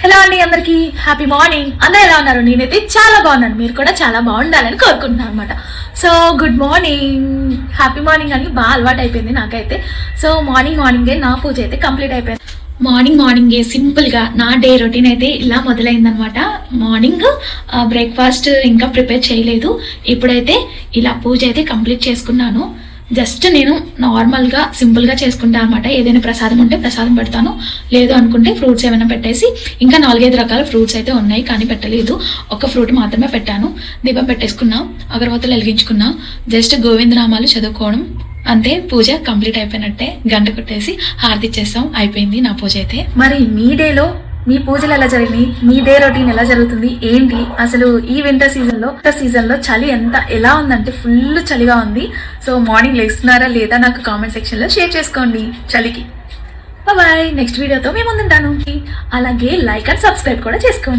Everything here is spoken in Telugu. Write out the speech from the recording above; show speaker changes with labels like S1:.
S1: హలో అండి, అందరికి హ్యాపీ మార్నింగ్. అందరూ ఎలా ఉన్నారు? నేనైతే చాలా బాగున్నాను, మీరు కూడా చాలా బాగుండాలని కోరుకుంటున్నాను అనమాట. So good morning, happy morning అని బాగా అలవాటు అయిపోయింది నాకైతే. సో మార్నింగే నా పూజ అయితే కంప్లీట్ అయిపోయింది. మార్నింగే సింపుల్గా నా డే రొటీన్ అయితే ఇలా మొదలైందనమాట. మార్నింగ్ బ్రేక్ఫాస్ట్ ఇంకా ప్రిపేర్ చేయలేదు, ఇప్పుడైతే ఇలా పూజ అయితే కంప్లీట్ చేసుకున్నాను. జస్ట్ నేను నార్మల్గా సింపుల్గా చేసుకుంటాను అనమాట. ఏదైనా ప్రసాదం ఉంటే ప్రసాదం పెడతాను, లేదు అనుకుంటే ఫ్రూట్స్ ఏమైనా పెట్టేసి, ఇంకా 4-5 రకాల ఫ్రూట్స్ అయితే ఉన్నాయి కానీ పెట్టలేదు, ఒక ఫ్రూట్ మాత్రమే పెట్టాను. దీపం పెట్టేసుకున్నా, అగరవత్తులు వెలిగించుకున్నా, జస్ట్ గోవిందనామాలు చదువుకోవడం అంతే. పూజ కంప్లీట్ అయిపోయినట్టే, గంట కొట్టేసి హారతి ఇచ్చేస్తాం, అయిపోయింది నా పూజ అయితే. మరి మీ డేలో మీ పూజలు ఎలా జరిగినాయి, మీ డే రొటీన్ ఎలా జరుగుతుంది ఏంటి? అసలు ఈ వింటర్ సీజన్ లో చలి ఎలా ఉందంటే ఫుల్ చలిగా ఉంది. సో మార్నింగ్ లేస్తున్నారా లేదా నాకు కామెంట్ సెక్షన్ లో షేర్ చేసుకోండి చలికి. బాయ్, నెక్స్ట్ వీడియోతో మేము ముందుంటాను. అలాగే లైక్ అండ్ సబ్స్క్రైబ్ కూడా చేసుకోండి.